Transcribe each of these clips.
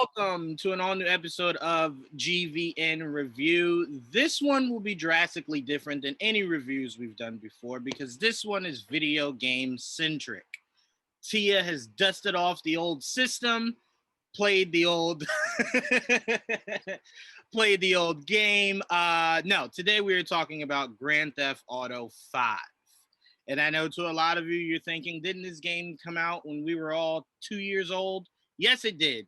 Welcome to an all-new episode of GVN Review. This one will be drastically different than any reviews we've done before because this one is video game centric. Tia has dusted off the old system, played the old played the old game. No, today we are talking about Grand Theft Auto 5. And I know to a lot of you, you're thinking, didn't this game come out when we were all 2 years old? Yes, it did.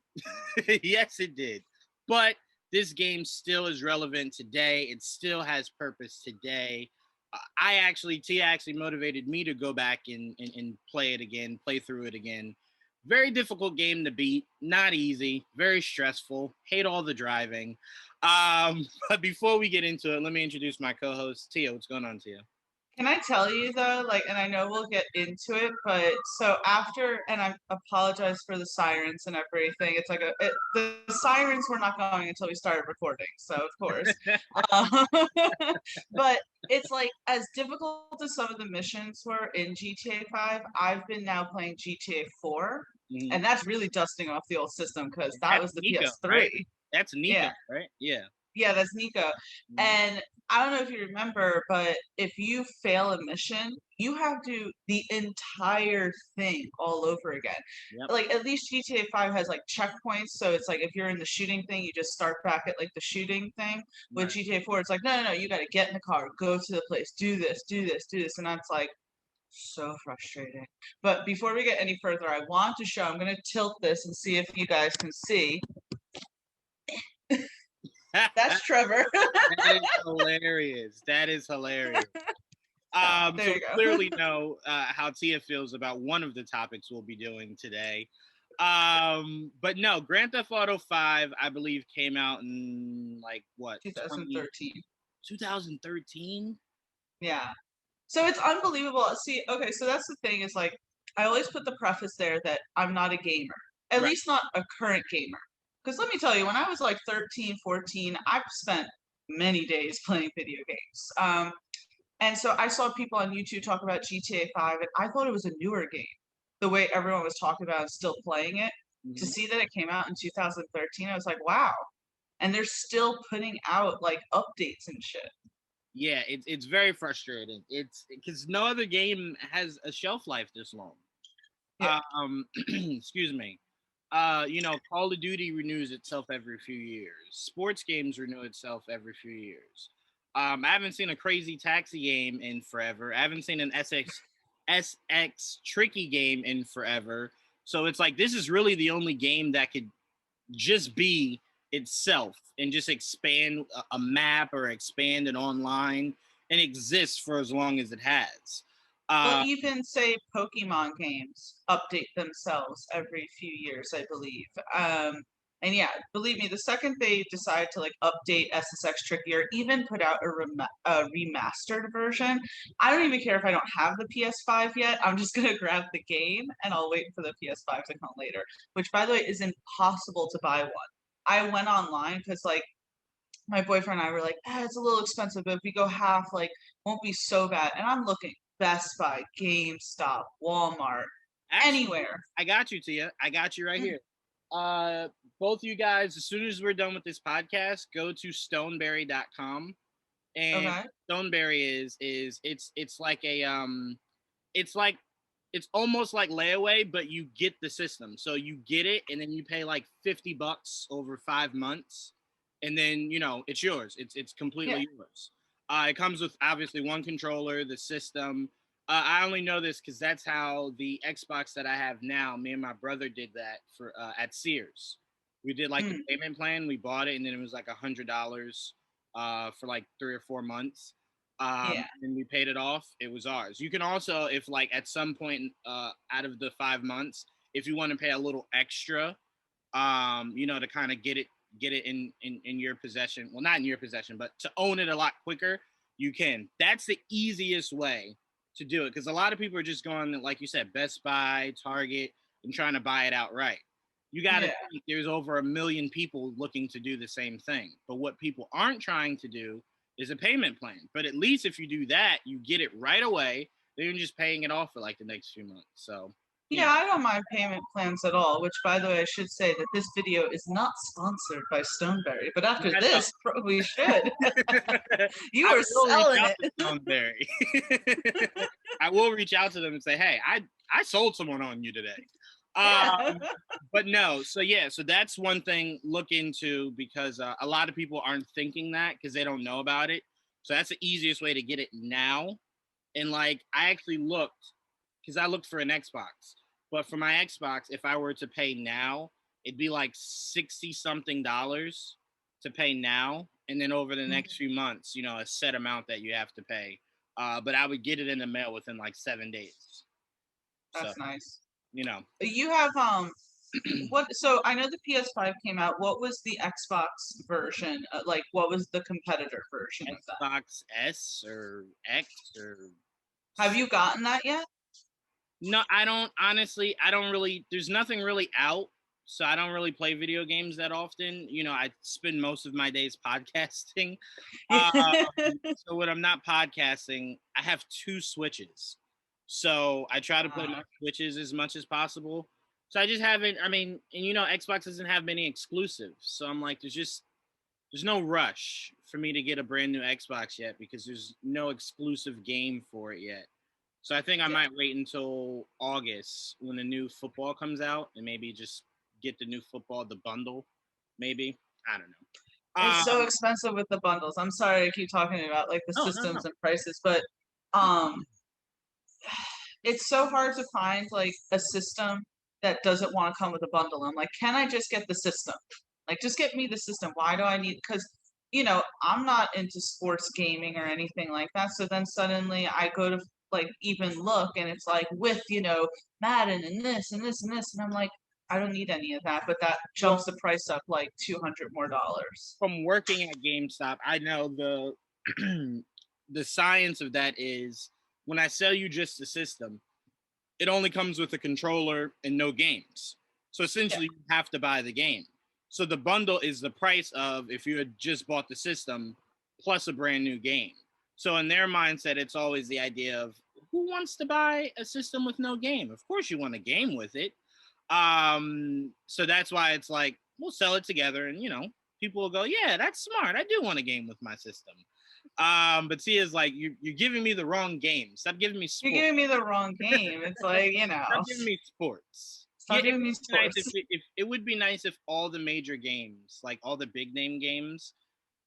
Yes, it did. But this game still is relevant today. It still has purpose today. Tia actually motivated me to go back and play it again, play through it again. Very difficult game to beat. Not easy. Very stressful. Hate all the driving. But before we get into it, let me introduce my co-host, Tia. What's going on, Tia? Can I tell you though, and I know we'll get into it, but so after, and I apologize for the sirens and everything. It's the sirens were not going until we started recording, so of course. um, but it's as difficult as some of the missions were in GTA 5. I've been now playing GTA 4, and that's really dusting off the old system because that was the Nico, PS3. Right? That's Nico, right? Yeah. Yeah, that's Nico. And I don't know if you remember, but if you fail a mission, you have to do the entire thing all over again. Yep. At least GTA 5 has checkpoints, so it's if you're in the shooting thing, you just start back at the shooting thing. With GTA 4, it's no, you got to get in the car, go to the place, do this, and that's so frustrating. But before we get any further, I want to show. I'm going to tilt this and see if you guys can see. That's Trevor. That is hilarious. That is hilarious. So clearly know how Tia feels about one of the topics we'll be doing today. But no, Grand Theft Auto 5, I believe, came out in 2013. 2013? Yeah. So it's unbelievable. See, okay, so that's the thing is I always put the preface there that I'm not a gamer, at least not a current gamer. Because let me tell you, when I was 13, 14, I've spent many days playing video games. And so I saw people on YouTube talk about GTA 5, and I thought it was a newer game, the way everyone was talking about and still playing it. Mm-hmm. To see that it came out in 2013, I was like, wow. And they're still putting out updates and shit. Yeah, it's very frustrating. It's because no other game has a shelf life this long. Yeah. Excuse me. Call of Duty renews itself every few years. Sports games renew itself every few years. I haven't seen a Crazy Taxi game in forever. I haven't seen an SX Tricky game in forever. So it's this is really the only game that could just be itself and just expand a map or expand it online and exist for as long as it has. Well, even say Pokemon games update themselves every few years, I believe. And yeah, believe me, the second they decide to update SSX Tricky or even put out a remastered version, I don't even care if I don't have the PS5 yet. I'm just gonna grab the game and I'll wait for the PS5 to come later. Which, by the way, is impossible to buy one. I went online because my boyfriend and I were it's a little expensive, but if we go half, won't be so bad. And I'm looking Best Buy, GameStop, Walmart, anywhere. I got you, Tia. I got you right here. Both you guys, as soon as we're done with this podcast, go to stoneberry.com. And Stoneberry is it's almost like layaway, but you get the system. So you get it and then you pay $50 over 5 months. And then, it's yours. It's completely yours. It comes with obviously one controller, the system. I only know this because that's how the Xbox that I have now, me and my brother did that for at Sears. We did the payment plan. We bought it and then it was $100 for 3 or 4 months. And we paid it off. It was ours. You can also, if at some point out of the 5 months, if you want to pay a little extra, to kind of get it in your possession. Well, not in your possession, but to own it a lot quicker, you can. That's the easiest way to do it because a lot of people are just going, like you said, Best Buy, Target, and trying to buy it outright. You got to think there's over 1 million people looking to do the same thing. But what people aren't trying to do is a payment plan. But at least if you do that, you get it right away. Then you're just paying it off for the next few months. So Yeah, I don't mind payment plans at all, which by the way, I should say that this video is not sponsored by Stoneberry, but after I know. this, probably should. You I are will reach selling out it. to Stoneberry. I will reach out to them and say, hey, I sold someone on you today. Yeah. But no, so yeah, so that's one thing look into, because a lot of people aren't thinking that because they don't know about it. So that's the easiest way to get it now. And like, I actually looked, because I looked for an Xbox, but for my Xbox, if I were to pay now, it'd be like 60 something dollars to pay now. And then over the next few months, a set amount that you have to pay. But I would get it in the mail within like 7 days. So, That's nice. you know, You have what, so I know the PS5 came out. What was the Xbox version? Like what was the competitor version of that? Xbox S or X or. Have you gotten that yet? No, I don't. Honestly, I don't really. There's nothing really out, so I don't really play video games that often. I spend most of my days podcasting. So when I'm not podcasting, I have 2 Switches. So I try to play my Switches as much as possible. So I just haven't. I mean, and Xbox doesn't have many exclusives. So I'm like, there's no rush for me to get a brand new Xbox yet, because there's no exclusive game for it yet. So I think I might wait until August when the new football comes out, and maybe just get the new football, the bundle, maybe. I don't know. It's so expensive with the bundles. I'm sorry I keep talking about like the No. systems and prices, but um it's so hard to find like a system that doesn't want to come with a bundle. I'm like, can I just get the system? Like, just get me the system. Why do I need? Because I'm not into sports gaming or anything like that. So then suddenly I go to like even look, and it's like with Madden and this and this and this, and I'm like, I don't need any of that. But that jumps the price up like $200 more. From working at GameStop, I know the the science of that is, when I sell you just the system, it only comes with a controller and no games. So essentially, you have to buy the game. So the bundle is the price of if you had just bought the system plus a brand new game. So in their mindset, it's always the idea of, who wants to buy a system with no game? Of course you want a game with it. So that's why it's like, we'll sell it together, and people will go, yeah, that's smart. I do want a game with my system. But Tia's like, you're giving me the wrong game. Stop giving me sports. You're giving me the wrong game. It's like, Stop giving me sports. Stop giving me Nice sports. if it would be nice if all the major games, like all the big name games,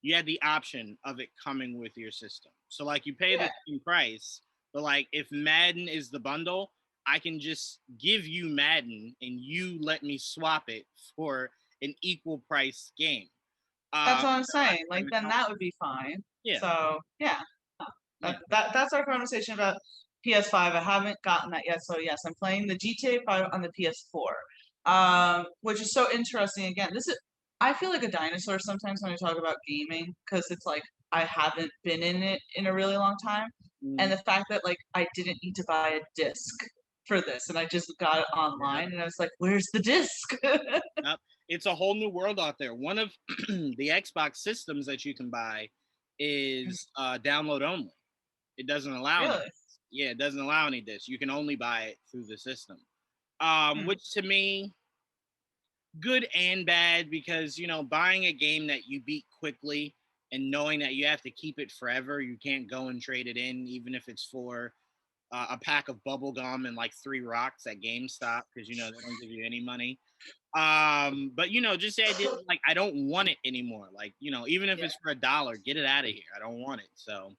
you had the option of it coming with your system. So like, you pay the same price, but like, if Madden is the bundle, I can just give you Madden and you let me swap it for an equal price game. That's what I'm saying. Like, then that would be fine. Yeah. So yeah, that's our conversation about PS5. I haven't gotten that yet. So yes, I'm playing the GTA 5 on the PS4, which is so interesting. Again, I feel like a dinosaur sometimes when I talk about gaming, because it's like I haven't been in it in a really long time, and the fact that like I didn't need to buy a disc for this, and I just got it online, and I was like, "Where's the disc?" It's a whole new world out there. One of the Xbox systems that you can buy is download only. It doesn't allow any. Yeah, it doesn't allow any discs. You can only buy it through the system. Which to me, good and bad, because buying a game that you beat quickly and knowing that you have to keep it forever, you can't go and trade it in, even if it's for a pack of bubble gum and like 3 rocks at GameStop, because they don't give you any money. But just the idea, like, I don't want it anymore. Like, even if it's for $1, get it out of here. I don't want it. So,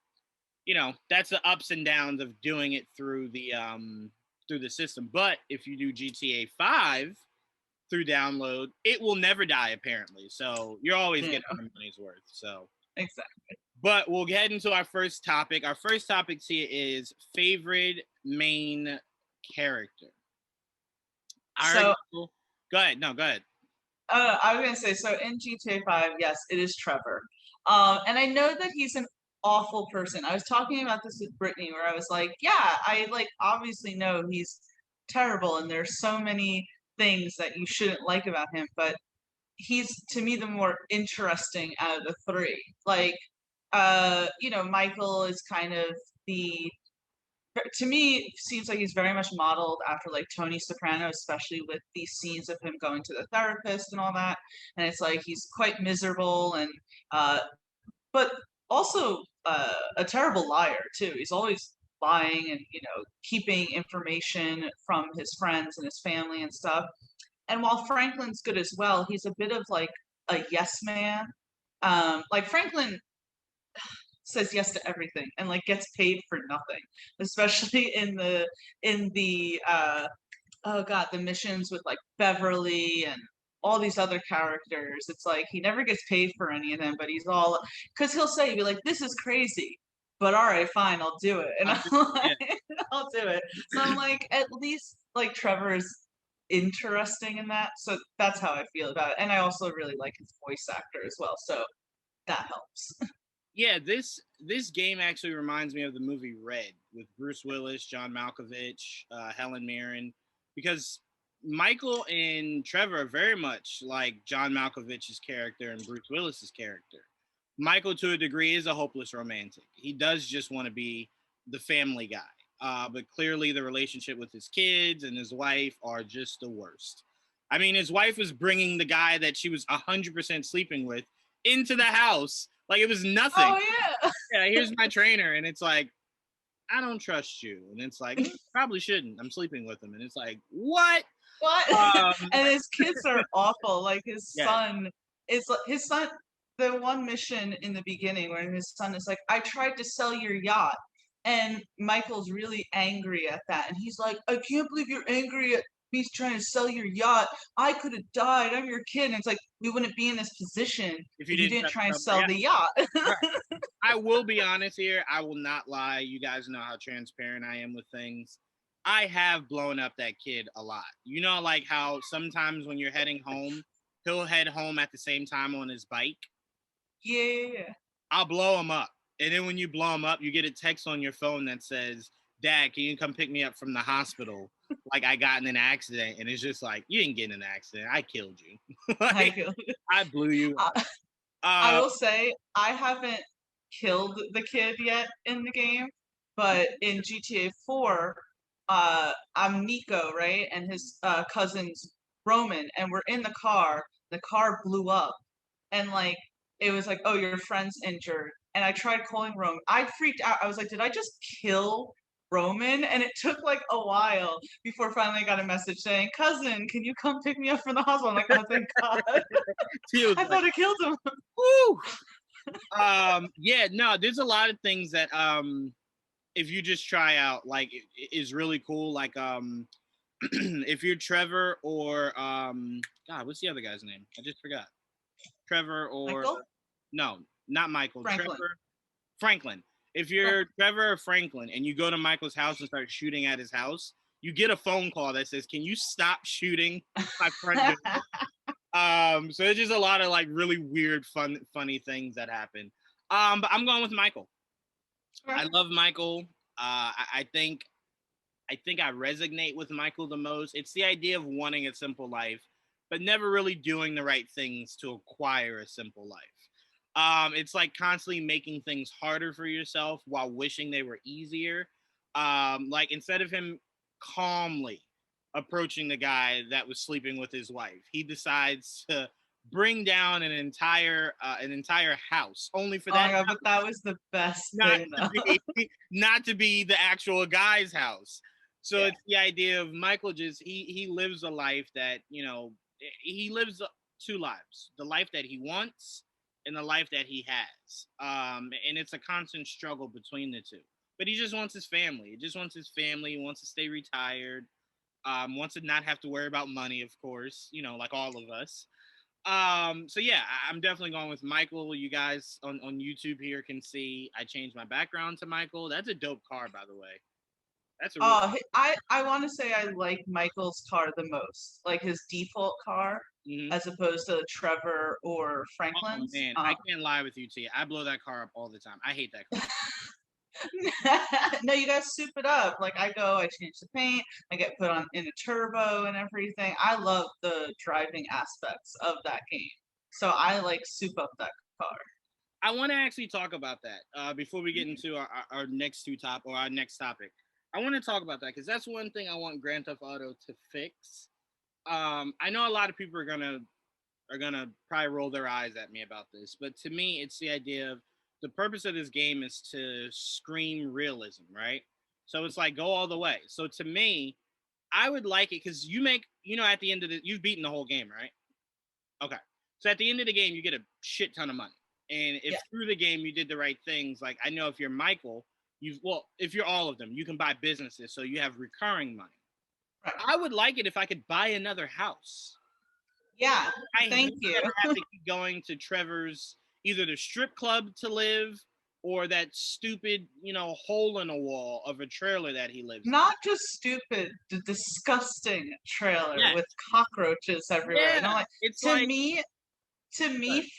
that's the ups and downs of doing it through the system. But if you do GTA 5 through download, it will never die, apparently. So you're always getting your money's worth. So exactly. But we'll get into our first topic. Our first topic here is favorite main character. So go ahead. No, go ahead. I was gonna say, so in GTA 5, yes, it is Trevor. And I know that he's an awful person. I was talking about this with Brittany, where I was like, yeah, I like obviously know he's terrible, and there's so many things that you shouldn't like about him, but he's to me the more interesting out of the 3. Like, Michael is kind of the to me seems like he's very much modeled after like Tony Soprano, especially with these scenes of him going to the therapist and all that. And it's like he's quite miserable and uh, but also a terrible liar too. He's always lying and keeping information from his friends and his family and stuff. And while Franklin's good as well, he's a bit of like a yes man. Like Franklin says yes to everything and like gets paid for nothing, especially in the oh god, the missions with like Beverly and all these other characters. It's like he never gets paid for any of them, but he's all because he'll say, he'll be like, this is crazy, but all right, fine, I'll do it. And I'm Yeah. like, I'll do it. So I'm like, at least like Trevor is interesting in that. So that's how I feel about it. And I also really like his voice actor as well. So that helps. Yeah, this game actually reminds me of the movie Red with Bruce Willis, John Malkovich, Helen Mirren, because Michael and Trevor are very much like John Malkovich's character and Bruce Willis's character. Michael, to a degree, is a hopeless romantic. He does just want to be the family guy, but clearly the relationship with his kids and his wife are just the worst. I mean, his wife was bringing the guy that she was 100% sleeping with into the house like it was nothing. Oh yeah. Yeah, here's my trainer, and it's like, I don't trust you, and it's like, probably shouldn't. I'm sleeping with him, and it's like, what? What? And his kids are awful. Like Yeah. his son. The one mission in the beginning where his son is like, "I tried to sell your yacht," and Michael's really angry at that, and he's like, "I can't believe you're angry at me trying to sell your yacht. I could have died. I'm your kid." And it's like we wouldn't be in this position If if you didn't touch try and something, sell yeah. the yacht. Right. I will be honest here. I will not lie. You guys know how transparent I am with things. I have blown up that kid a lot. You know, like how sometimes when you're heading home, he'll head home at the same time on his bike. Yeah. I'll blow him up. And then when you blow him up, you get a text on your phone that says, Dad, can you come pick me up from the hospital? Like I got in an accident. And it's just like, you didn't get in an accident. I killed you. Like, I blew you up. I will say I haven't killed the kid yet in the game, but in GTA 4, I'm Nico, right? And his cousin's Roman, and we're in the car. The car blew up, and like it was like, oh, your friend's injured. And I tried calling Roman. I freaked out. I was like, did I just kill Roman? And it took like a while before finally I got a message saying, cousin, can you come pick me up from the hospital? I'm like, oh, thank God. I thought I killed him. Woo! Yeah, no, there's a lot of things that if you just try out, like is really cool. Like if you're Trevor or God, what's the other guy's name? I just forgot. Trevor or Michael? No, not Michael. Franklin. Franklin. If you're Trevor or Franklin and you go to Michael's house and start shooting at his house, you get a phone call that says, "Can you stop shooting my front door?" So it's just a lot of like really weird, funny things that happen. But I'm going with Michael. I love Michael. I think I resonate with Michael the most. It's the idea of wanting a simple life, but never really doing the right things to acquire a simple life. It's like constantly making things harder for yourself while wishing they were easier. Like instead of him calmly approaching the guy that was sleeping with his wife, he decides to bring down an entire house only for that. Oh my God, but that was the best thing, not to be the actual guy's house. So it's the idea of Michael just he lives a life that, he lives two lives, the life that he wants and the life that he has. And it's a constant struggle between the two. But he just wants his family. He just wants his family. He wants to stay retired. Wants to not have to worry about money, of course, like all of us. So yeah, I'm definitely going with Michael. You guys on YouTube here can see I changed my background to Michael. That's a dope car, by the way. That's a I want to say I like Michael's car the most, like his default car, as opposed to Trevor or Franklin's. Oh man, I can't lie with you, Tia. I blow that car up all the time. I hate that car. No, you guys soup it up. Like I change the paint, I get put on in a turbo and everything. I love the driving aspects of that game, so I like soup up that car. I want to actually talk about that before we get into our next topic. I want to talk about that because that's one thing I want Grand Theft Auto to fix. I know a lot of people are gonna probably roll their eyes at me about this, but to me, it's the idea of the purpose of this game is to scream realism, right? So it's like go all the way. So to me, I would like it because at the end of you've beaten the whole game, right? Okay. So at the end of the game, you get a shit ton of money. And if Yeah. through the game you did the right things, like I know if you're Michael, if you're all of them, you can buy businesses, so you have recurring money. Right. I would like it if I could buy another house. Yeah. I Thank hate you. that I have to keep going to Trevor's either the strip club to live or that stupid, hole in a wall of a trailer that he lives in. Not just stupid, the disgusting trailer Yes. with cockroaches everywhere. Yeah, And I'm like, it's to like me,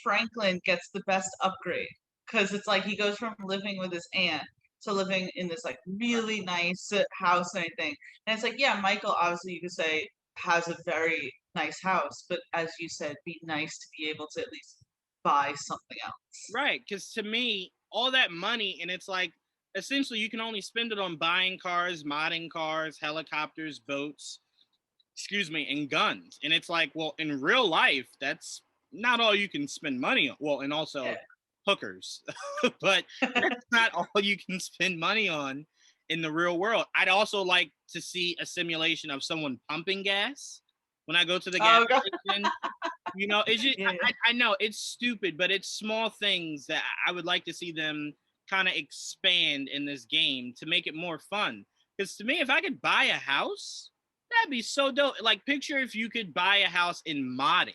Franklin gets the best upgrade because it's like he goes from living with his aunt to living in this like really nice house and everything. And it's like, yeah, Michael, obviously you could say has a very nice house, but as you said, be nice to be able to at least buy something else. right, because to me, all that money, and it's like essentially you can only spend it on buying cars, modding cars, helicopters, boats, excuse me, and guns. And it's like, well, in real life, that's not all you can spend money on. Well, and also Yeah. hookers, but that's not all you can spend money on in the real world. I'd also like to see a simulation of someone pumping gas when I go to the gas station. It's just, Yeah. I know it's stupid, but it's small things that I would like to see them kind of expand in this game to make it more fun. Because to me, if I could buy a house, that'd be so dope. Like, picture if you could buy a house and mod it,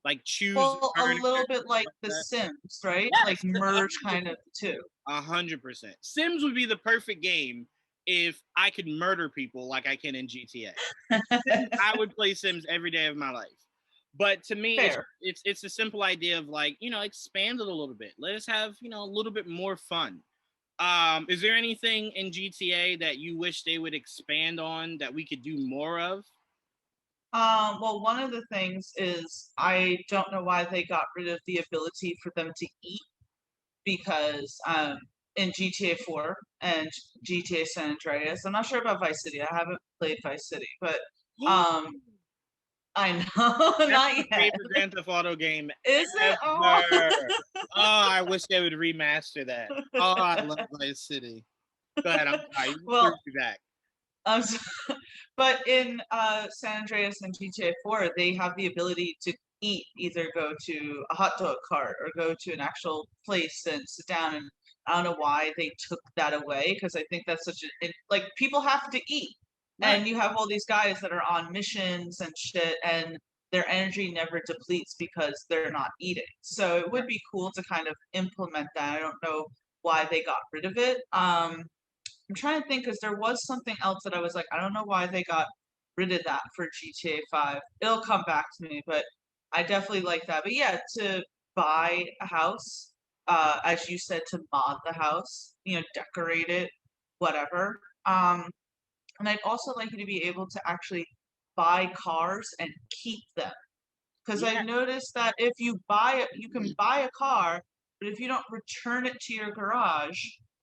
like choose Well, a furniture, little bit like like The that. Sims, right? Like Yes, merge kind of the two. 100%. Sims would be the perfect game if I could murder people like I can in GTA. Sims, I would play Sims every day of my life. But to me, Fair. it's a simple idea of like, expand it a little bit. Let us have, a little bit more fun. Is there anything in GTA that you wish they would expand on that we could do more of? Well, one of the things is I don't know why they got rid of the ability for them to eat because in GTA 4 and GTA San Andreas, I'm not sure about Vice City. I haven't played Vice City, but um, I know That's not my yet. favorite Grand Theft Auto game Is it? Oh. ever. Oh, I wish they would remaster that. Oh, I love Vice City. Go ahead. I'm sorry. You Well, me back. so- but in San Andreas and GTA 4, they have the ability to eat, either go to a hot dog cart or go to an actual place and sit down. And I don't know why they took that away because I think that's such a like people have to eat, Right. and you have all these guys that are on missions and shit, and their energy never depletes because they're not eating. So it would be cool to kind of implement that. I don't know why they got rid of it. I'm trying to think because there was something else that I was like, I don't know why they got rid of that for GTA 5. It'll come back to me, but I definitely like that. But yeah, to buy a house, as you said, to mod the house, decorate it, whatever. And I'd also like you to be able to actually buy cars and keep them. Because Yeah. I've noticed that if you buy it, you can buy a car, but if you don't return it to your garage,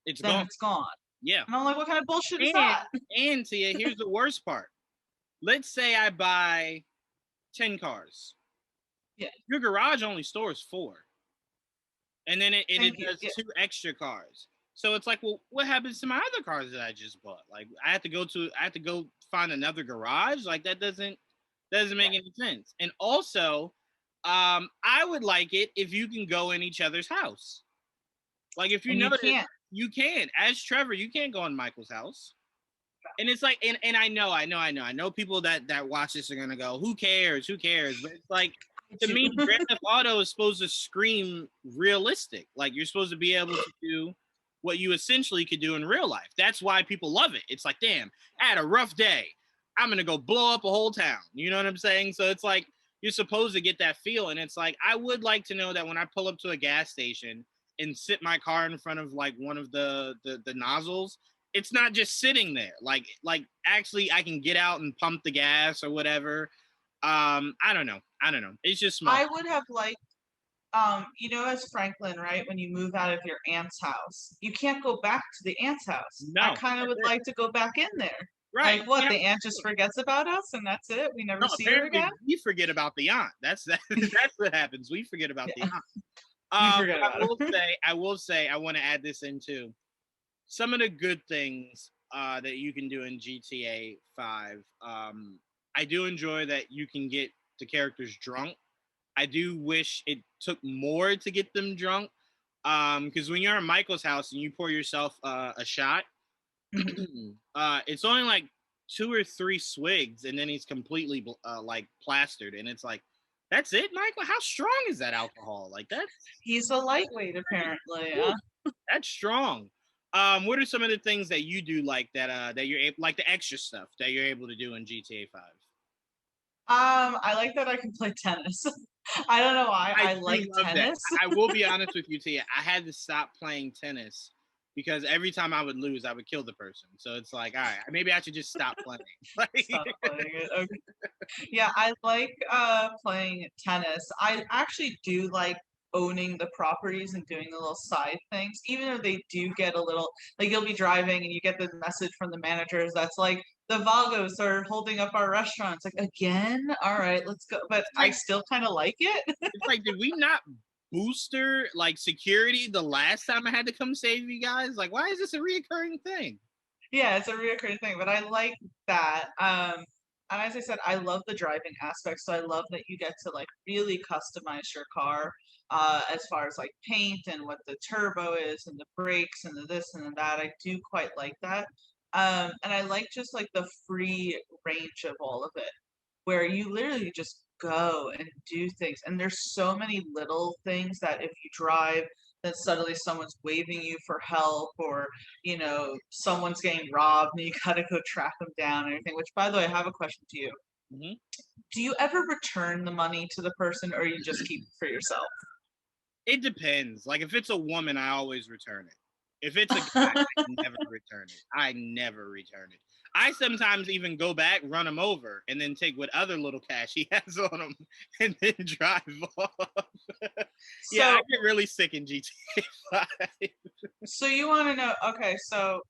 It's then gone. it's gone. Yeah. And I'm like, what kind of bullshit is And that? and Tia, here's the worst part. Let's say I buy 10 cars. Yeah. Your garage only stores 4. And then it does Yeah. 2 extra cars. So it's like, well, what happens to my other cars that I just bought? Like I have to go find another garage. Like that doesn't make any sense. And also, I would like it if you can go in each other's house. Like if you And you notice, can't. you can. As Trevor, you can't go in Michael's house. And it's like, and I know people that watch this are gonna go, who cares? But it's like, to me, Grand Theft Auto is supposed to scream realistic. Like you're supposed to be able to do what you essentially could do in real life. That's why people love it. It's like, damn, I had a rough day. I'm gonna go blow up a whole town. You know what I'm saying? So it's like you're supposed to get that feel. And it's like, I would like to know that when I pull up to a gas station and sit my car in front of like one of the nozzles, it's not just sitting there. Like actually I can get out and pump the gas or whatever. I don't know. It's just small. I would have liked as Franklin, right? When you move out of your aunt's house, you can't go back to the aunt's house. I No, kind of that's would it. like to go back in there. Right. Like what? Yeah. The aunt just forgets about us and that's it. We never No, see her apparently again. we forget about the aunt. That's that's what happens. We forget about the Yeah, aunt. we forget But about her. I will say, I want to add this in too. Some of the good things that you can do in GTA 5. I do enjoy that you can get the characters drunk. I do wish it took more to get them drunk. Because when you're at Michael's house and you pour yourself a shot, Mhm. it's only like 2 or 3 swigs, and then he's completely like plastered, and it's like, that's it, Michael. How strong is that alcohol? Like He's a lightweight, apparently. Yeah. that's strong. What are some of the things that you do like that that you're able, like the extra stuff that you're able to do in GTA 5? I like that I can play tennis. I don't know why. I I do like love that. tennis. I will be honest with you, Tia. I had to stop playing tennis because every time I would lose, I would kill the person. So it's like, all right, maybe I should just stop playing. Like, Stop playing it. Okay. Yeah, I like playing tennis. I actually do like owning the properties and doing the little side things, even though they do get a little like you'll be driving and you get the message from the managers that's like the Vagos are holding up our restaurant. It's like again, all right, let's go. But it's I like, still kind of like it. did we not booster like security the last time I had to come save you guys? Like, why is this a reoccurring thing? Yeah, it's a reoccurring thing, but I like that. And as I said, I love the driving aspect. So I love that you get to like really customize your car as far as like paint and what the turbo is and the brakes and the this and the that. I do quite like that. And I like just like the free range of all of it, where you literally just go and do things. And there's so many little things that if you drive, then suddenly someone's waving you for help, or someone's getting robbed and you gotta go track them down and everything. Which, by the way, I have a question to you. Hmm. Do you ever return the money to the person, or you just keep it for yourself? It depends. Like, if it's a woman, I always return it. If it's a guy, I never return it. I never return it. I sometimes even go back, run him over, and then take what other little cash he has on him, and then drive off. Yeah, I So, get really sick in GTA 5. so you want to know? Okay, so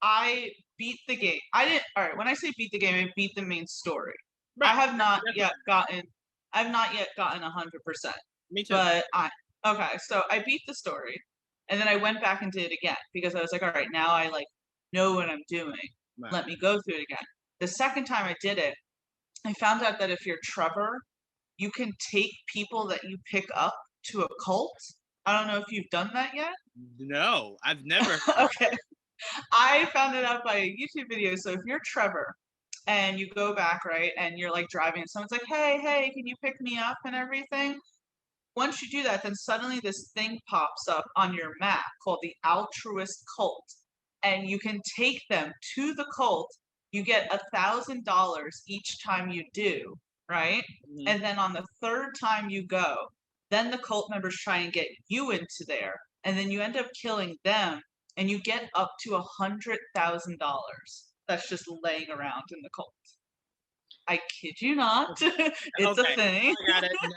I beat the game. I didn't. All right, when I say beat the game, I beat the main story. I Right. have not yet Definitely. gotten. I've not yet gotten 100%. Me too. But okay, so I beat the story, and then I went back and did it again because I was like, all right, now I like know what I'm doing. Right. Let me go through it again. The second time I did it, I found out that if you're Trevor, you can take people that you pick up to a cult. I don't know if you've done that yet. No, I've never heard of Okay. I found it out by a YouTube video. So if you're Trevor and you go back, right, and you're like driving, and someone's like, hey, can you pick me up and everything? Once you do that, then suddenly this thing pops up on your map called the Altruist Cult. And you can take them to the cult. You get $1,000 each time you do, right? it. And then on the third time you go, then the cult members try and get you into there. And then you end up killing them and you get up to $100,000 that's just laying around in the cult. I kid you not. It's a Okay, thing.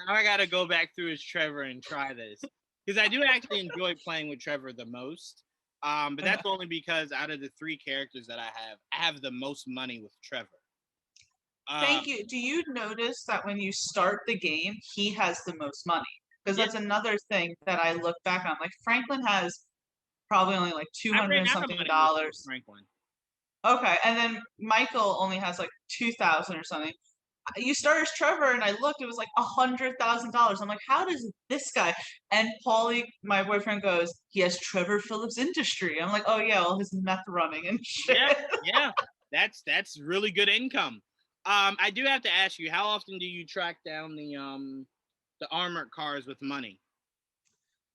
now I gotta go back through as Trevor and try this, because I do actually enjoy playing with Trevor the most. But that's only because out of the 3 characters that I have the most money with Trevor. Thank you. Do you notice that when you start the game, he has the most money? Because Yeah, that's another thing that I look back on. Like Franklin has probably only like two I hundred ran and out of something money with dollars. Franklin. Okay, and then Michael only has like 2,000 or something. You start as Trevor, and I looked, it was like $100,000. I'm like, how does this guy? And Paulie, my boyfriend, goes, he has Trevor Phillips Industry. I'm like, oh yeah, all his meth running and shit. Yeah, yeah, that's really good income. I do have to ask you, how often do you track down the armored cars with money?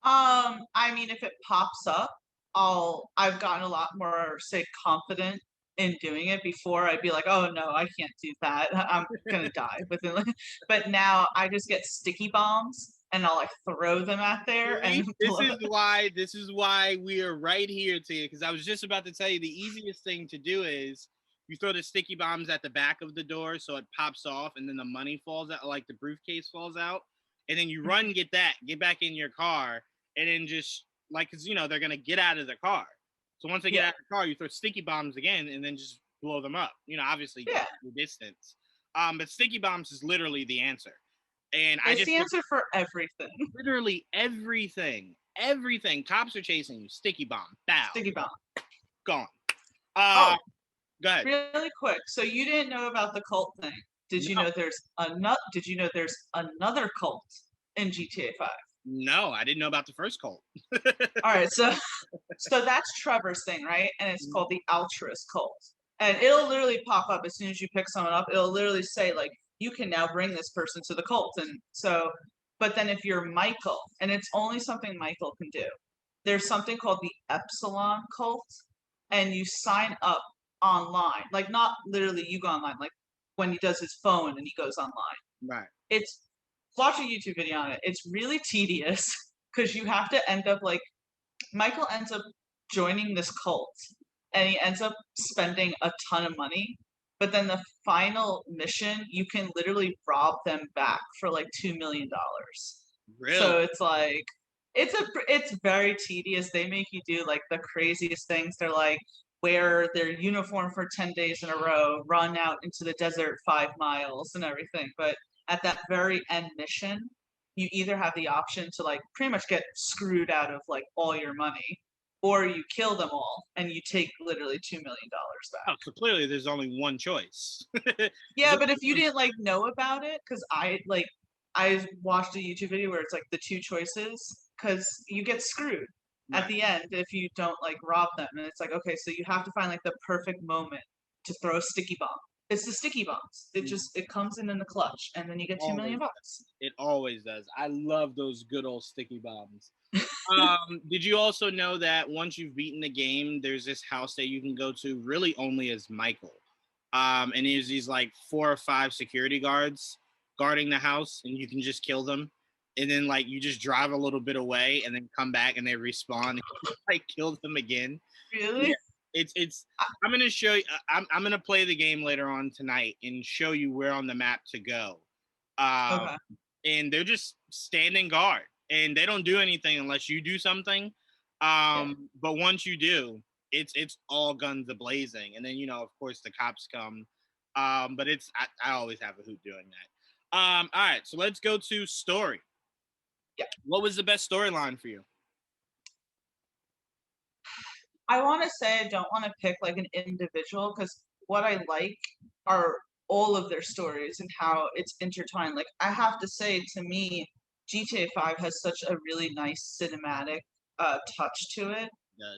I mean, if it pops up, I've gotten a lot more, say, confident in doing it. Before I'd be like, oh no, I can't do that. I'm gonna die within but now I just get sticky bombs and I'll like throw them at there See, and blow it. this is why we are right here to you, because I was just about to tell you the easiest thing to do is you throw the sticky bombs at the back of the door so it pops off and then the money falls out, like the briefcase falls out. and then you run and get that, get back in your car, and then just like, cause they're gonna get out of the car. So once they get out of the car, you throw sticky bombs again, and then just blow them up. Obviously the distance. But sticky bombs is literally the answer. And it's the answer for everything. Literally everything. Everything. Cops are chasing you. Sticky bomb. Bow. Sticky bomb. Gone. Go ahead. Really quick. So you didn't know about the cult thing. Did you know there's another cult in GTA 5? No, I didn't know about the first cult. All right, so that's Trevor's thing, right? And it's called the Altruist cult. And it'll literally pop up as soon as you pick someone up. It'll literally say, like, you can now bring this person to the cult. And so, but then if you're Michael, and it's only something Michael can do, there's something called the Epsilon cult, and you sign up online. Like, not literally you go online, like when he does his phone and he goes online. Right. It's, watch a YouTube video on it. It's really tedious because you have to end up like, Michael ends up joining this cult and he ends up spending a ton of money. But then the final mission, you can literally rob them back for like $2 million. Really? So it's like, it's very tedious. They make you do like the craziest things. They're like, wear their uniform for 10 days in a row, run out into the desert 5 miles and everything. But at that very end mission, you either have the option to like pretty much get screwed out of like all your money, or you kill them all and you take literally $2 million back. Oh, so clearly there's only one choice. Yeah, but if you didn't like know about it, because I watched a YouTube video where it's like the 2 choices, because you get screwed at the end if you don't like rob them. And it's like, okay, so you have to find like the perfect moment to throw a sticky bomb. It's the sticky bombs. It comes in the clutch, and then you get $2 million. It always does. I love those good old sticky bombs. Did you also know that once you've beaten the game, there's this house that you can go to really only as Michael? And there's these like 4 or 5 security guards guarding the house, and you can just kill them. And then like you just drive a little bit away and then come back and they respawn and like kill them again. Really? Yeah. It's I'm gonna show you. I'm gonna play the game later on tonight and show you where on the map to go. Okay. And they're just standing guard, and they don't do anything unless you do something. But once you do, it's all guns a blazing, and then of course the cops come. But I always have a hoot doing that. All right, so let's go to story. Yeah. What was the best storyline for you? I want to say I don't want to pick like an individual, because what I like are all of their stories and how it's intertwined. Like, I have to say, to me, GTA 5 has such a really nice cinematic touch to it.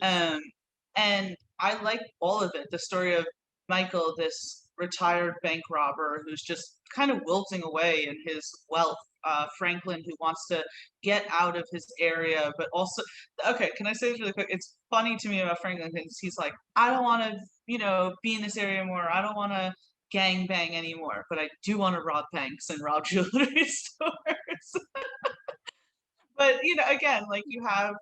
And I like all of it. The story of Michael, this retired bank robber who's just kind of wilting away in his wealth. Franklin, who wants to get out of his area, but also, okay, can I say this really quick? It's funny to me about Franklin because he's like, I don't want to, be in this area anymore. I don't want to gang bang anymore, but I do want to rob banks and rob jewelry stores. But again, like, you have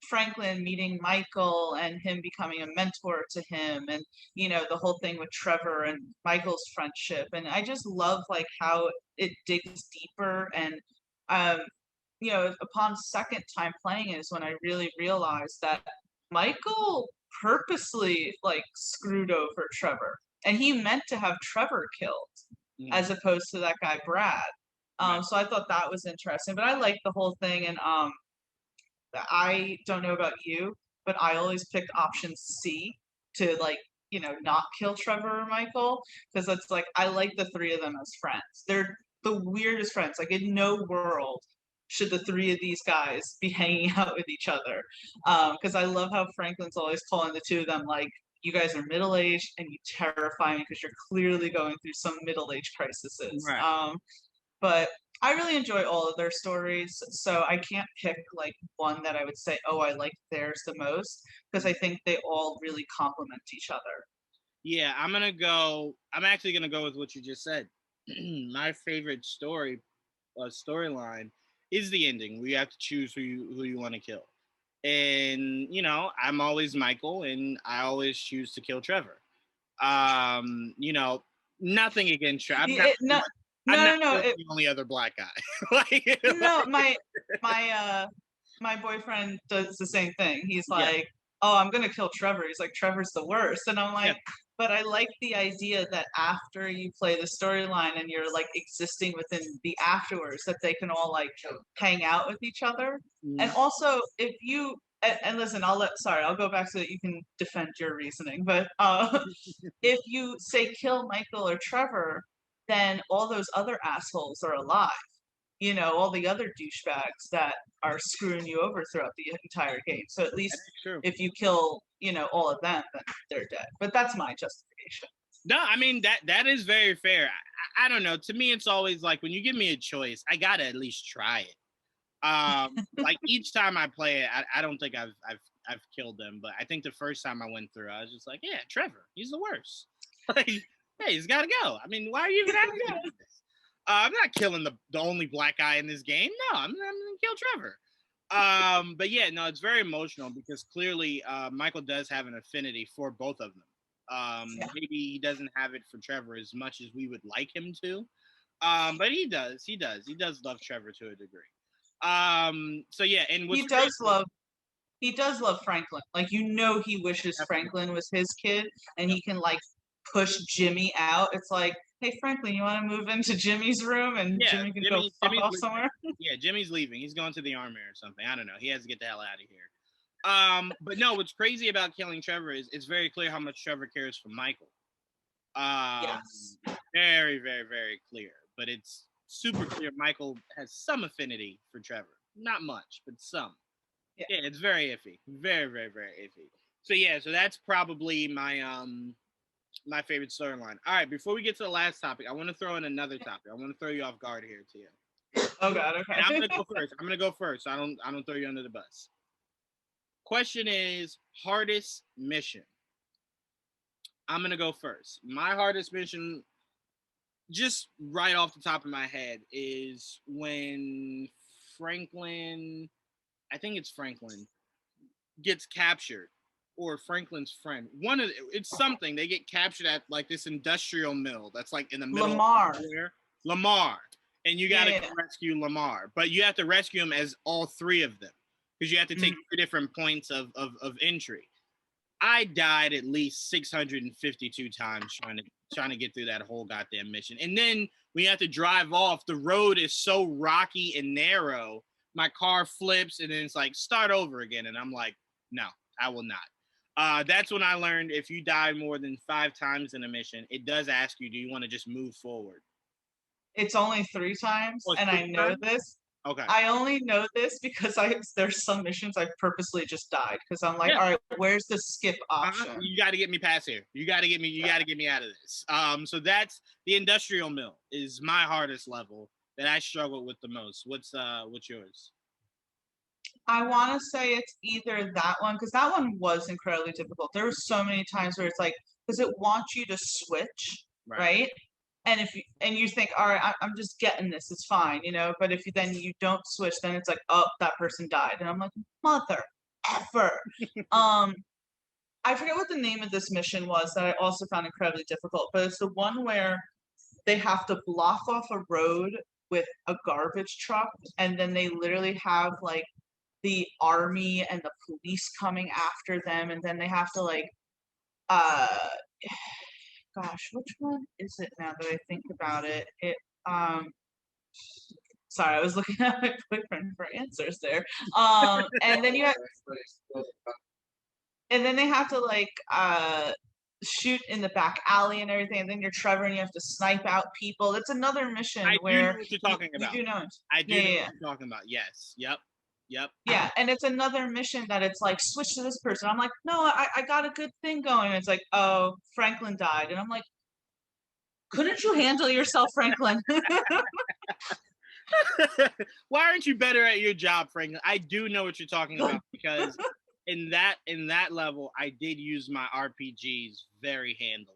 Franklin meeting Michael and him becoming a mentor to him, and the whole thing with Trevor and Michael's friendship. And I just love like how it digs deeper. And upon second time playing it is when I really realized that Michael purposely like screwed over Trevor, and he meant to have Trevor killed as opposed to that guy Brad. So I thought that was interesting, but I liked the whole thing. And I don't know about you, but I always picked option C to like, not kill Trevor or Michael, because it's like, I like the 3 of them as friends. They're the weirdest friends. Like, in no world should the 3 of these guys be hanging out with each other. Because I love how Franklin's always calling the 2 of them like, you guys are middle-aged and you terrify me because you're clearly going through some middle-age crises. Right. But I really enjoy all of their stories, so I can't pick like one that I would say, oh, I like theirs the most, because I think they all really complement each other. Yeah, I'm actually gonna go with what you just said. My favorite storyline is the ending where you have to choose who you want to kill. And I'm always Michael, and I always choose to kill Trevor. Nothing against Trevor. I'm not No. the only other black guy. like, No, my boyfriend does the same thing. He's yeah, like, "Oh, I'm gonna kill Trevor." He's like, "Trevor's the worst," and I'm yeah. like, "But I like the idea that after you play the storyline and you're like existing within the afterwards, that they can all like hang out with each other." And Mhm. also, if you and listen, I'll go back so that you can defend your reasoning. But if you say kill Michael or Trevor, then all those other assholes are alive. You know, all the other douchebags that are screwing you over throughout the entire game. So at That least is true. if you kill, all of them, then they're dead. But that's my justification. No, I mean that is very fair. I don't know. To me, it's always like when you give me a choice, I gotta at least try it. Like each time I play it, I don't think I've killed them, but I think the first time I went through, I was just like, yeah, Trevor, he's the worst. Like, hey, he's got to go. I mean, why are you even having to do this? I'm not killing the only black guy in this game. No, I'm gonna kill Trevor. But yeah, no, it's very emotional because clearly Michael does have an affinity for both of them. Yeah. Maybe he doesn't have it for Trevor as much as we would like him to. But he does. He does love Trevor to a degree. So yeah, and what's He does love he does love Franklin. Like he wishes definitely, Franklin was his kid and he can like push Jimmy out. It's like, hey Franklin, you want to move into Jimmy's room and yeah, Jimmy can go fuck Jimmy's off leaving. somewhere? Yeah, Jimmy's leaving. He's going to the army or something. I don't know. He has to get the hell out of here. But no, what's crazy about killing Trevor is it's very clear how much Trevor cares for Michael. Yes. Very, very, very clear. But it's super clear Michael has some affinity for Trevor. Not much, but some. Yeah. Yeah, it's very iffy. Very, very, very iffy. So yeah, so that's probably my favorite storyline. All right, before we get to the last topic, I want to throw in another topic. I want to throw you off guard here, Tia. Oh god, And I'm okay. gonna go first. I'm gonna go first. So I don't throw you under the bus. Question is hardest mission. I'm gonna go first. My hardest mission, just right off the top of my head, is when Franklin, I think it's Franklin, gets captured, or Franklin's friend. It's something. They get captured at like this industrial mill that's like in the middle Lamar. of nowhere. Lamar. And you gotta go rescue Lamar. But you have to rescue him as all three of them. Because you have to take three different points of entry. I died at least 652 times trying to get through that whole goddamn mission. And then when you have to drive off, the road is so rocky and narrow. My car flips and then it's like start over again. And I'm like, no, I will not. That's when I learned if you die more than 5 times in a mission, it does ask you, do you want to just move forward? It's only 3 times, Oh, it's and 3 I know times? this. Okay. I only know this because there's some missions I've purposely just died because I'm like, Yeah. all right, where's the skip option? You got to get me past here. You got to get me out of this. So that's the industrial mill is my hardest level that I struggle with the most. What's yours? I want to say it's either that one because that one was incredibly difficult. There were so many times where it's like because it wants you to switch, Right. right? And if you think, all right, I'm just getting this, it's fine, But if then you don't switch, then it's like, oh, that person died, and I'm like, mother effer. I forget what the name of this mission was that I also found incredibly difficult, but it's the one where they have to block off a road with a garbage truck, and then they literally have like the army and the police coming after them, and then they have to like, uh, gosh, which one is it now that I think about it? Sorry, I was looking at my boyfriend for answers there. And then they have to like shoot in the back alley and everything, and then you're Trevor and you have to snipe out people. It's another mission I do know where what you're talking about. you do know. I do know what you're talking about. Yes. Yep. Yeah, and it's another mission that it's like switch to this person. I'm like, no, I got a good thing going. And it's like, oh, Franklin died, and I'm like, couldn't you handle yourself, Franklin? Why aren't you better at your job, Franklin? I do know what you're talking about because in that level, I did use my RPGs very handily.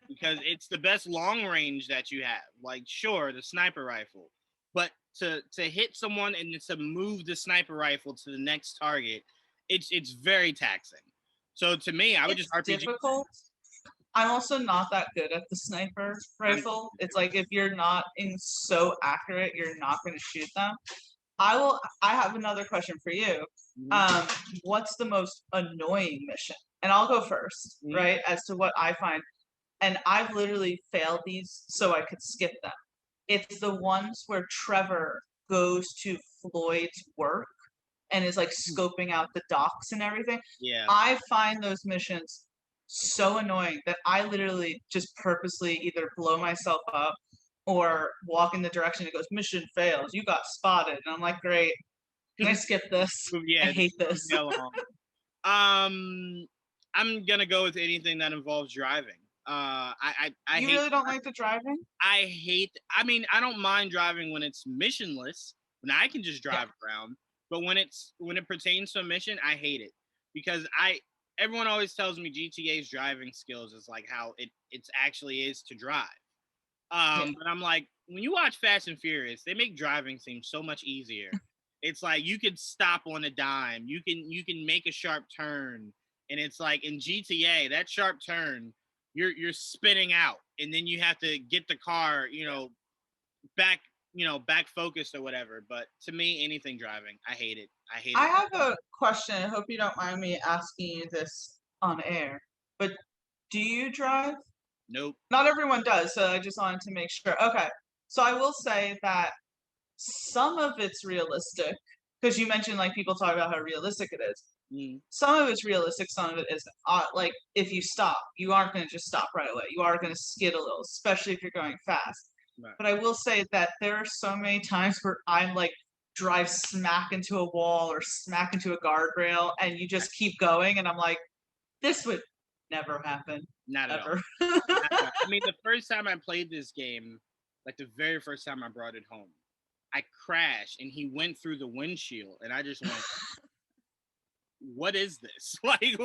Because it's the best long range that you have. Like, sure, the sniper rifle, but to hit someone and to move the sniper rifle to the next target, it's very taxing. So to me, I would just RPG. Difficult. I'm also not that good at the sniper rifle. It's like if you're not in so accurate, you're not going to shoot them. I have another question for you. Mhm. What's the most annoying mission? And I'll go first, Mhm. right? As to what I find. And I've literally failed these so I could skip them. It's the ones where Trevor goes to Floyd's work and is like scoping out the docks and everything. Yeah. I find those missions so annoying that I literally just purposely either blow myself up or walk in the direction it goes, mission fails, you got spotted. And I'm like, great, can I skip this? I Yeah. hate this. I'm gonna go with anything that involves driving. I You hate. really don't like the driving? I hate. I mean, I don't mind driving when it's missionless, when I can just drive around. But when it pertains to a mission, I hate it because everyone always tells me GTA's driving skills is like how it's actually is to drive. But I'm like, when you watch Fast and Furious, they make driving seem so much easier. It's like you could stop on a dime, you can make a sharp turn, and it's like in GTA that sharp turn, you're spinning out, and then you have to get the car, back, back focused or whatever. But to me, anything driving, I hate it. I hate I it. have a question. I hope you don't mind me asking you this on air, but do you drive? Nope. Not everyone does, so I just wanted to make sure. Okay. So I will say that some of it's realistic because you mentioned like people talk about how realistic it is. Mm. Some of it's realistic, some of it isn't. Like if you stop, you aren't going to just stop right away. You are going to skid a little, especially if you're going fast. Right. But I will say that there are so many times where I'm like drive smack into a wall or smack into a guardrail, and you just keep going, and I'm like, this would never happen. Not at all. Ever. Not at all. I mean, the first time I played this game, like the very first time I brought it home, I crashed and he went through the windshield, and I just went, "What is this? Like,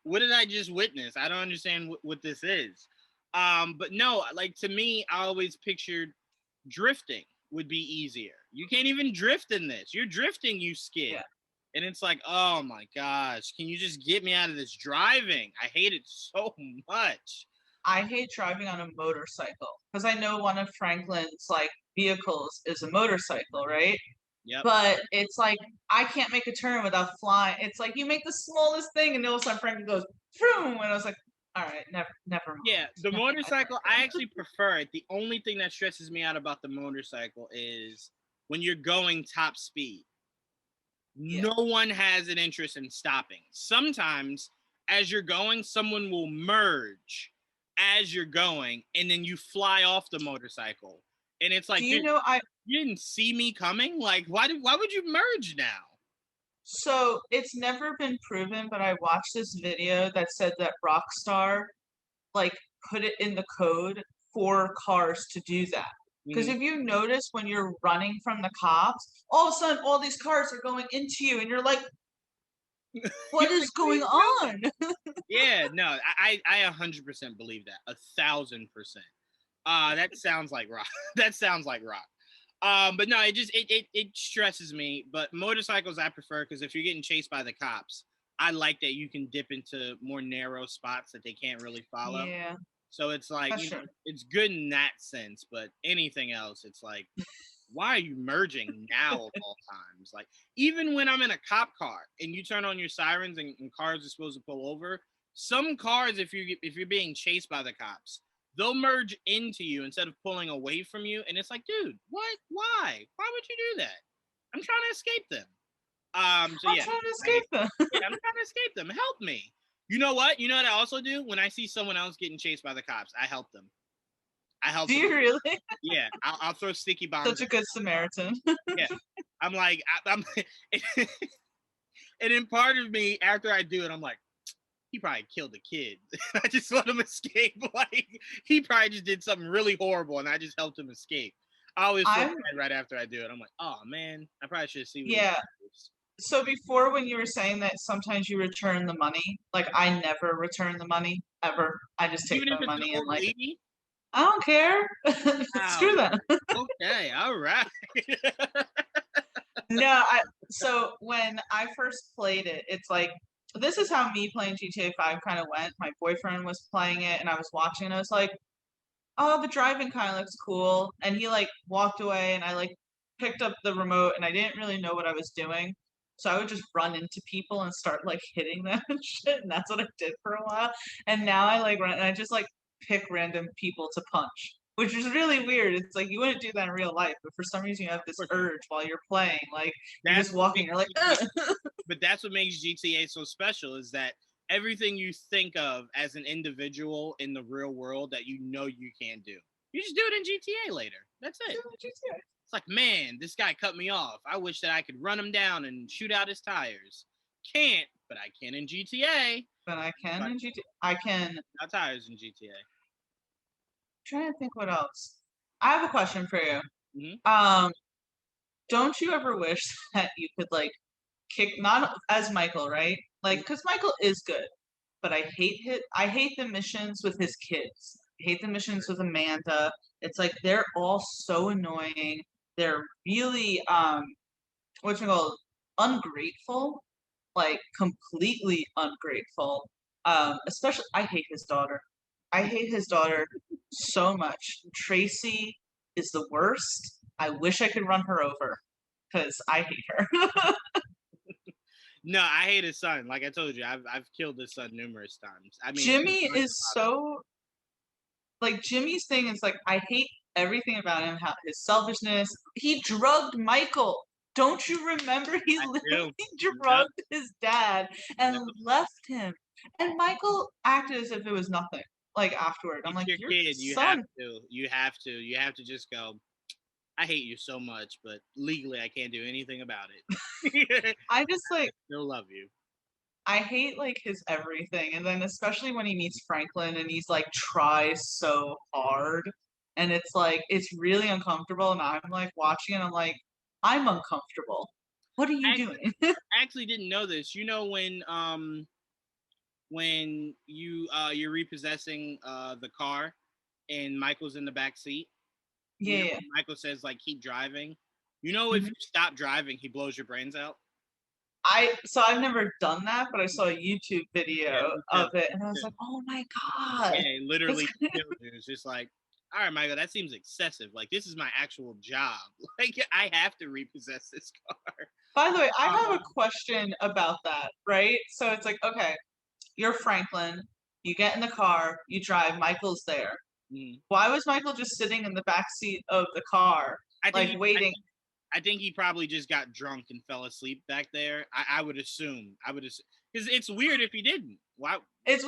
what did I just witness? I don't understand what this is." But no, like to me, I always pictured drifting would be easier. You can't even drift in this. You're drifting, you skid. Yeah. And it's like, oh my gosh, can you just get me out of this driving? I hate it so much. I hate driving on a motorcycle because I know one of Franklin's like vehicles is a motorcycle, right? Yep. But it's like I can't make a turn without flying. It's like you make the smallest thing, and all of a sudden Franklin goes boom, and I was like, all right, never mind. Yeah, the motorcycle, I actually prefer it. The only thing that stresses me out about the motorcycle is when you're going top speed. No one has an interest in stopping. Sometimes, as you're going, someone will merge as you're going, and then you fly off the motorcycle. And it's like, Do you dude, know you didn't see me coming? Like, why would you merge now? So it's never been proven, but I watched this video that said that Rockstar like put it in the code for cars to do that. Because Mhm. if you notice when you're running from the cops, all of a sudden all these cars are going into you, and you're like, what You're is like, what are going you on? doing? Yeah, no, I 100% believe that. 1,000%. That sounds like rock. That sounds like rock. But no, it stresses me. But motorcycles I prefer because if you're getting chased by the cops, I like that you can dip into more narrow spots that they can't really follow. Yeah, So it's like, that's true. it's good in that sense. But anything else, it's like, why are you merging now of all times? Like, even when I'm in a cop car and you turn on your sirens and cars are supposed to pull over, some cars, if you're being chased by the cops, they'll merge into you instead of pulling away from you. And it's like, dude, what? Why? Why would you do that? I'm trying to escape them. So I'm yeah, trying to I hate escape them. yeah, I'm trying to escape them. Help me. You know what? You know what I also do? When I see someone else getting chased by the cops, I help them. I help Do them. you really? Yeah, I'll throw sticky bombs. Such a good Samaritan. Yeah, I'm like, I'm, and then part of me after I do it, I'm like, he probably killed a kid. I just let him escape. Like he probably just did something really horrible, and I just helped him escape. I always feel I'm bad right after I do it. I'm like, oh man, I probably should see what yeah. he does. So before when you were saying that sometimes you return the money, like I never return the money ever. I just take Even if the it's an money and old like lady. I don't care. Wow. Screw them. Okay. All right. No, so when I first played it, it's like this is how me playing GTA 5 kind of went. My boyfriend was playing it, and I was watching, and I was like, "Oh, the driving kind of looks cool." And he like walked away, and I like picked up the remote, and I didn't really know what I was doing, so I would just run into people and start like hitting them and shit. And that's what I did for a while. And now I like run, and I just like pick random people to punch, which is really weird. It's like you wouldn't do that in real life, but for some reason you have this urge while you're playing. Like you're That's just what walking, makes you're like, GTA, but that's what makes GTA so special is that everything you think of as an individual in the real world that you know you can't do, you just do it in GTA later. That's it. It's like, man, this guy cut me off. I wish that I could run him down and shoot out his tires. Can't, but I can in GTA. But I can in GTA. I can. Out tires in GTA. Trying to think what else. I have a question for you. Mm-hmm. Don't you ever wish that you could like kick not as Michael, right? Like, because Michael is good, but I hate the missions with his kids. I hate the missions with Amanda. It's like they're all so annoying. They're really what's it called? Ungrateful, like completely ungrateful. Especially I hate his daughter. I hate his daughter so much. Tracy is the worst. I wish I could run her over because I hate her. No, I hate his son. Like I told you, I've killed his son numerous times. I mean, Jimmy is so like Jimmy's thing is like I hate everything about him, how his selfishness. He drugged Michael. Don't you remember? He I literally do. Yep. drugged his dad and Yep. left him. And Michael acted as if it was nothing. Like afterward, I'm It's like, your your kid. You have son. to. You have to. You have to just go. I hate you so much, but legally I can't do anything about it. I just like Still love you. I hate like his everything, and then especially when he meets Franklin and he's like tries so hard, and it's like it's really uncomfortable, and I'm like watching and I'm like, I'm uncomfortable. What are you doing? I actually didn't know this. You know when you're repossessing the car and Michael's in the back seat. You know Yeah. when Michael says like keep driving. You know if Mhm. you stop driving, he blows your brains out. I've never done that, but I saw a YouTube Yeah, video me too. of it, Me and I was too. like, oh my god. Yeah, it That's literally kills you. It's just like, all right, Michael, that seems excessive. Like this is my actual job. Like I have to repossess this car. By the way, I have a Um, question about that, right? So it's like, okay, you're Franklin, you get in the car, you drive, Michael's there. mm. Why was Michael just sitting in the back seat of the car, I think like he, waiting? I think he probably just got drunk and fell asleep back there. I would assume. I would assume because it's weird if he didn't. Why? It's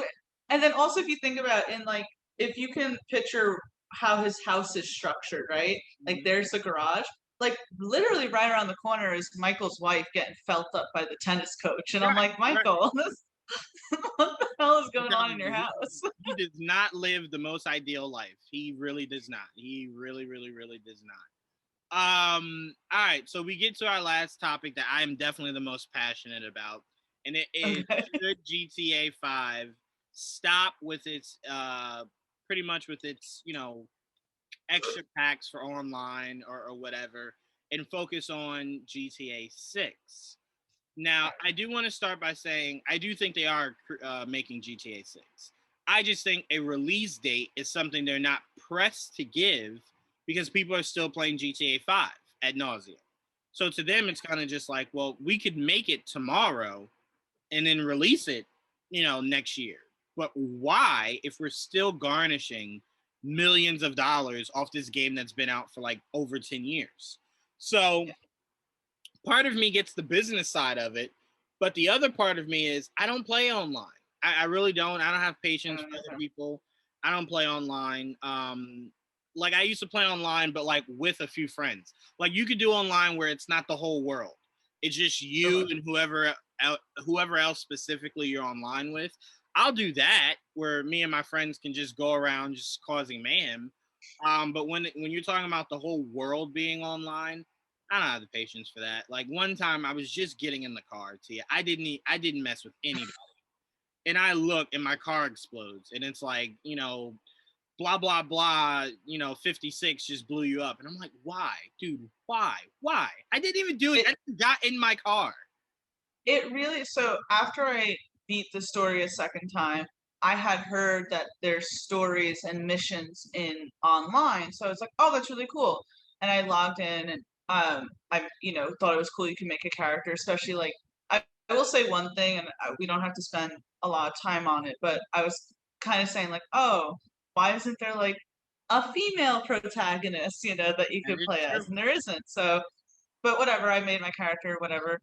and then also if you think about it, in like if you can picture how his house is structured, right? Like Mhm. there's the garage. Like literally right around the corner is Michael's wife getting felt up by the tennis coach, and I'm Right, like, right. Michael, what the hell is I'm going on telling in your you, house? he does not live the most ideal life. He really does not. He really, really, really does not. All right, so we get to our last topic that I am definitely the most passionate about, and it is Okay. should GTA 5 stop with its pretty much with its, extra packs for online or whatever and focus on GTA 6. Now, I do want to start by saying I do think they are making GTA 6. I just think a release date is something they're not pressed to give because people are still playing GTA 5 ad nauseum. So to them, it's kind of just like, well, we could make it tomorrow and then release it, next year. But why, if we're still garnishing millions of dollars off this game that's been out for like over 10 years? So part of me gets the business side of it, but the other part of me is I don't play online. I really don't. I don't have patience for other people. I don't play online. Like I used to play online, but like with a few friends. Like you could do online where it's not the whole world. It's just you and whoever else specifically you're online with. I'll do that where me and my friends can just go around just causing mayhem. But when you're talking about the whole world being online, I don't have the patience for that. Like one time I was just getting in the car, Tia. I didn't mess with anybody. And I look and my car explodes. And it's like, blah, blah, blah, 56 just blew you up. And I'm like, why? Dude, why? Why? I didn't even do it. I just got in my car. It really so after I beat the story a second time, I had heard that there's stories and missions in online. So I was like, oh, that's really cool. And I logged in and I thought it was cool you can make a character, especially like I will say one thing, and we don't have to spend a lot of time on it, but I was kind of saying like, oh, why isn't there like a female protagonist, that you That could is play true. as? And there isn't. So, but whatever, I made my character, whatever.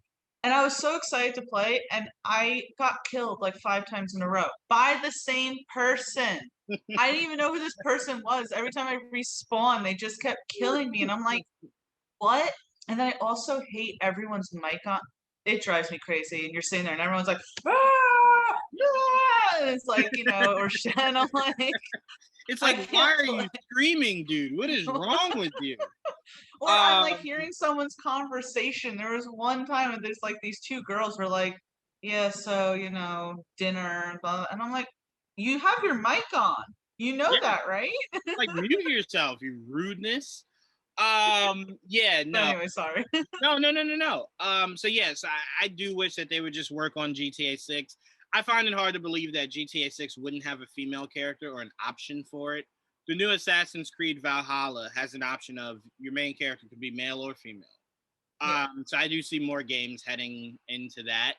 And I was so excited to play, and I got killed like 5 times in a row by the same person. I didn't even know who this person was. Every time I respawned, they just kept killing me, and I'm like, what? And then I also hate everyone's mic on. It drives me crazy. And you're sitting there, and everyone's like, ah, ah! And it's like, or shit. And I'm like, It's I like, why can't are play. you screaming, dude? What is wrong with you? Or I'm like Um, hearing someone's conversation. There was one time and there's like these two girls were like, yeah, so, dinner, blah, blah. And I'm like, you have your mic on. You know yeah, that, right? like mute yourself, you rudeness. Yeah, But no, anyway, sorry. no. So yes, I do wish that they would just work on GTA 6. I find it hard to believe that GTA 6 wouldn't have a female character or an option for it. The new Assassin's Creed Valhalla has an option of your main character could be male or female. Yeah. So I do see more games heading into that.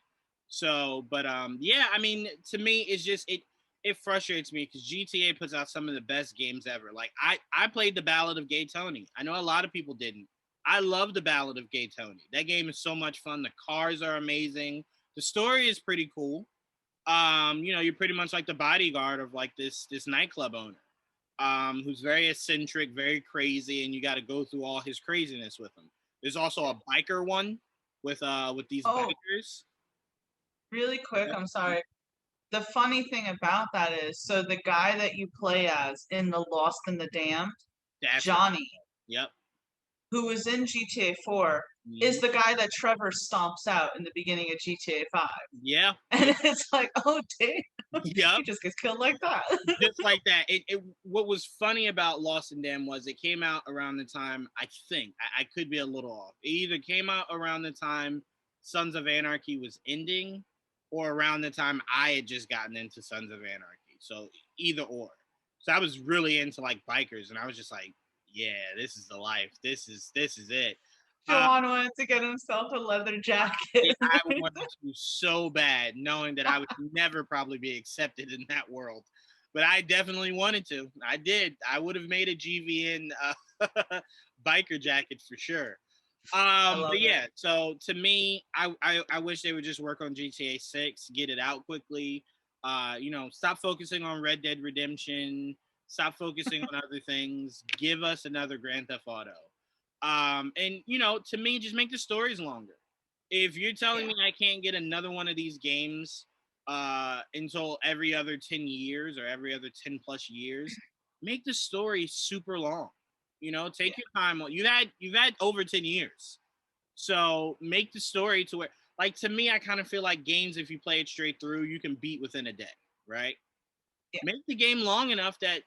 So, but yeah, I mean, to me, it's just it frustrates me because GTA puts out some of the best games ever. Like I played the Ballad of Gay Tony. I know a lot of people didn't. I love the Ballad of Gay Tony. That game is so much fun. The cars are amazing. The story is pretty cool. You're pretty much like the bodyguard of like this nightclub owner, who's very eccentric, very crazy, and you got to go through all his craziness with him. There's also a biker one with these Oh, bikers. really quick, Yep. I'm sorry. The funny thing about that is, so the guy that you play as in the Lost in the Damned, That's right. Johnny, Yep. who was in GTA 4, is Mhm. the guy that Trevor stomps out in the beginning of GTA 5. Yeah. And Yep. it's like, oh, damn. Yep. He just gets killed like that. Just like that. What was funny about Lost and Damned was it came out around the time, I think I could be a little off. It either came out around the time Sons of Anarchy was ending, or around the time I had just gotten into Sons of Anarchy. So either or. So I was really into like bikers, and I was just like, yeah, this is the life. This is it. Uh, Juwaan wanted to get himself a leather jacket. I wanted to so bad, knowing that I would never probably be accepted in that world. But I definitely wanted to. I did. I would have made a GVN biker jacket for sure. I love But it. yeah, so to me, I wish they would just work on GTA 6, get it out quickly. Stop focusing on Red Dead Redemption, stop focusing on other things. Give us another Grand Theft Auto. And to me, just make the stories longer. If you're telling Yeah. me I can't get another one of these games until every other 10 years or every other 10 plus years, make the story super long. Yeah. Take your time. You've had over 10 years. So make the story to where, like, to me, I kind of feel like games, if you play it straight through, you can beat within a day, right? Yeah. Make the game long enough that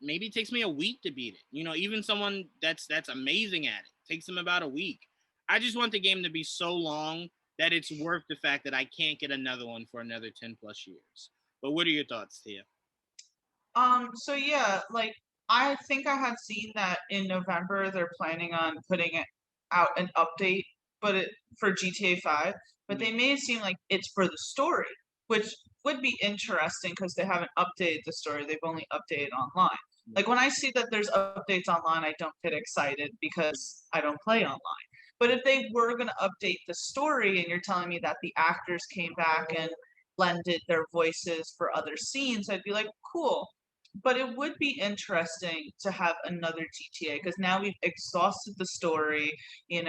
maybe it takes me a week to beat it. Even someone that's amazing at it takes them about a week. I just want the game to be so long that it's worth the fact that I can't get another one for another 10 plus years. But what are your thoughts, Tia? So yeah, like I think I had seen that in November they're planning on putting it out an update, but for GTA 5, but they made it seem like it's for the story, which would be interesting because they haven't updated the story, they've only updated online. Like when I see that there's updates online, I don't get excited because I don't play online. But if they were going to update the story and you're telling me that the actors came back and blended their voices for other scenes, I'd be like, cool. But it would be interesting to have another GTA because now we've exhausted the story, and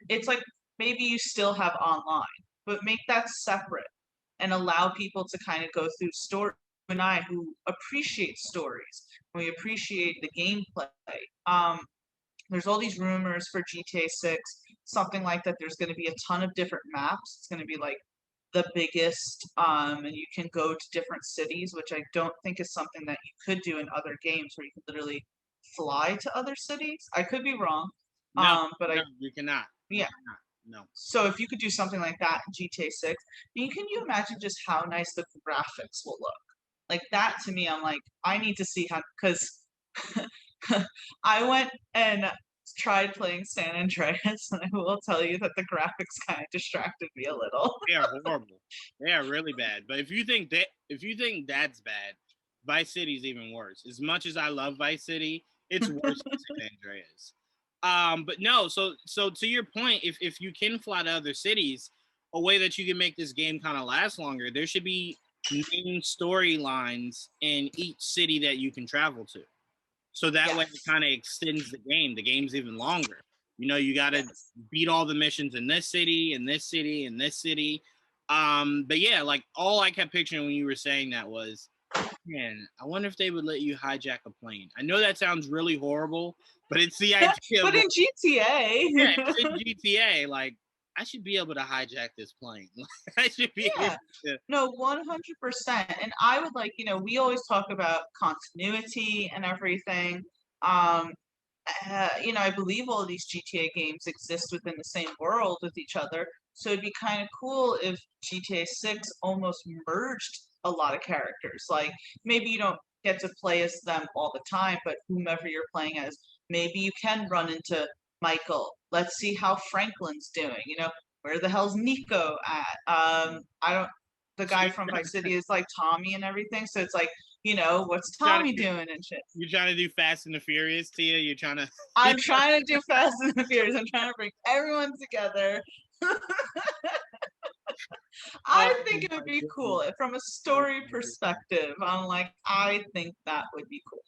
it's like maybe you still have online, but make that separate and allow people to kind of go through story. And I who appreciate stories, we appreciate the gameplay. Um, there's all these rumors for GTA 6, something like that. There's going to be a ton of different maps. It's going to be like the biggest, and you can go to different cities, which I don't think is something that you could do in other games where you could literally fly to other cities. I could be wrong, No, but no, you cannot. You yeah, cannot. No. So if you could do something like that in GTA 6, can you imagine just how nice the graphics will look? Like that to me, I'm like, I need to see how, because I went and tried playing San Andreas, and I will tell you that the graphics kind of distracted me a little. They are horrible. They are really bad. But if you think that's bad, Vice City's even worse. As much as I love Vice City, it's worse than San Andreas. But no, so to your point, if you can fly to other cities, a way that you can make this game kind of last longer, there should be main storylines in each city that you can travel to. So that way it kind of extends the game. The game's even longer. You know, you got to beat all the missions in this city, in this city, in this city. But yeah, like all I kept picturing when you were saying that was, man, I wonder if they would let you hijack a plane. I know that sounds really horrible, but it's the idea. But in GTA, yeah, it's in GTA. Like, I should be able to hijack this plane. I should be able to. No, 100%. And I would like, we always talk about continuity and everything. I believe all of these GTA games exist within the same world with each other. So it'd be kind of cool if GTA 6 almost merged a lot of characters. Like maybe you don't get to play as them all the time, but whomever you're playing as, maybe you can run into Michael. Let's see how Franklin's doing. Where the hell's Nico at? I don't. The guy from Vice City is like Tommy and everything. So it's like, what's Tommy doing and shit. You're trying to do Fast and the Furious, Tia. You're trying to. I'm trying to do Fast and the Furious. I'm trying to bring everyone together. I think it would be cool from a story perspective. I think that would be cool.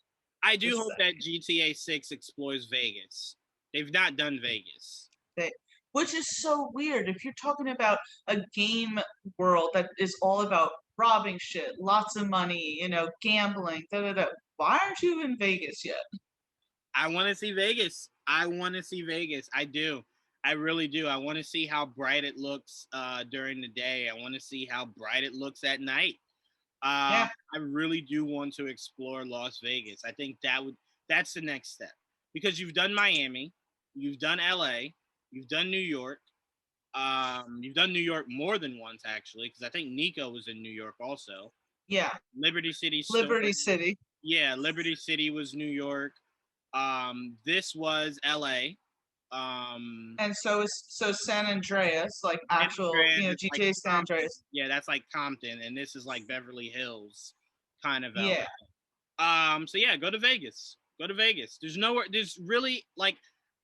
I do hope that GTA 6 explores Vegas. They've not done Vegas. Which is so weird. If you're talking about a game world that is all about robbing shit, lots of money, gambling, why aren't you in Vegas yet? I want to see Vegas. I do. I really do. I want to see how bright it looks during the day. I want to see how bright it looks at night. I really do want to explore Las Vegas. I think that's the next step, because you've done Miami, you've done LA, you've done New York. You've done New York more than once, actually, because I think Nico was in New York also. Yeah. Liberty City. City. Yeah, Liberty City was New York. This was LA. And so San Andreas, like actual, GTA like San Andreas. Yeah, that's like Compton, and this is like Beverly Hills, kind of. LA. Yeah. So yeah, go to Vegas. Go to Vegas. There's nowhere. There's really like.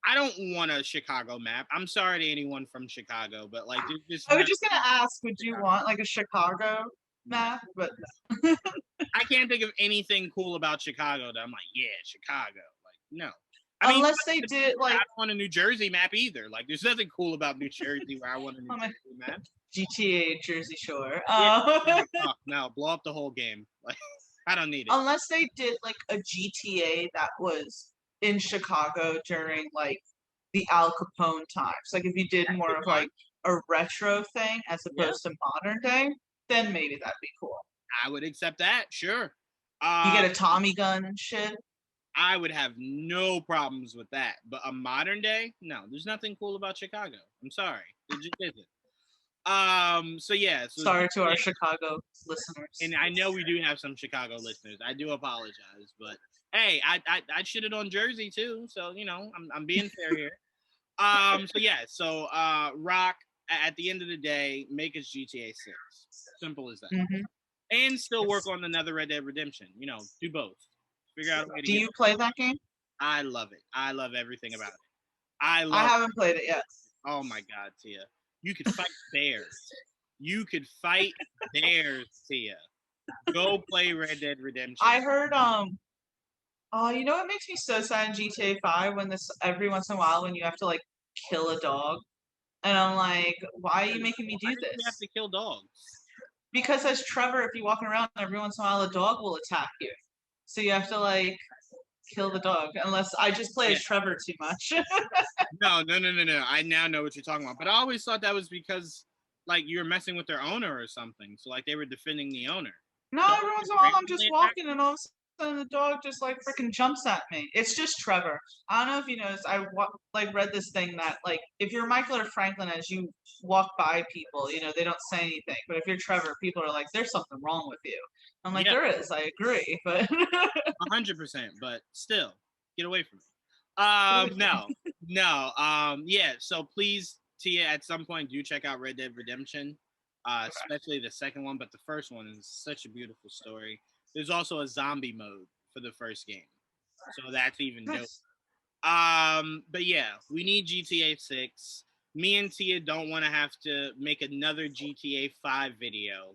I don't want a Chicago map. I'm sorry to anyone from Chicago, but like, I was just gonna ask, would you want like a Chicago map? But I can't think of anything cool about Chicago that I'm like, yeah, Chicago. Like, no. Unless they did like. I don't want a New Jersey map either. Like, there's nothing cool about New Jersey where I want a New Jersey map. GTA Jersey Shore. No, blow up the whole game. Like, I don't need it. Unless they did like a GTA that was in Chicago during like the Al Capone times. Like if you did more of like a retro thing as opposed to modern day, then maybe that'd be cool. I would accept that, sure. You get a Tommy gun and shit. I would have no problems with that. But a modern day, no, there's nothing cool about Chicago. I'm sorry. There just isn't. So yeah. So sorry to our Chicago listeners. And I know we do have some Chicago listeners. I do apologize, but hey, I shitted on Jersey too, so I'm being fair here. So yeah, so Rock, at the end of the day, make us GTA 6. Simple as that. Mm-hmm. And still work on another Red Dead Redemption. Do both. Figure out a way to. Do you play that game? I love it. I love everything about it. I haven't played it yet. Oh my God, Tia. You could fight bears. You could fight bears, Tia. Go play Red Dead Redemption. I heard you know what makes me so sad in GTA 5 when every once in a while when you have to like kill a dog, and I'm like, why are you making me do this? You have to kill dogs. Because as Trevor, if you're walking around, every once in a while a dog will attack you, so you have to like kill the dog. Unless I just play as Trevor too much. No. I now know what you're talking about, but I always thought that was because like you were messing with their owner or something. So like they were defending the owner. No, every once in a while I'm just walking and all of a and the dog just like freaking jumps at me. It's just Trevor. I don't know if you noticed. Like read this thing that like if you're Michael or Franklin, as you walk by people, they don't say anything. But if you're Trevor, people are like, "There's something wrong with you." I'm like, Yeah, "There is. I agree." But 100%. But still, get away from me. No, okay. no. Yeah. So please, Tia, at some point, do check out Red Dead Redemption, especially the second one. But the first one is such a beautiful story. There's also a zombie mode for the first game, so that's even dope. Nice. But yeah, we need GTA 6. Me and Tia don't want to have to make another GTA 5 video.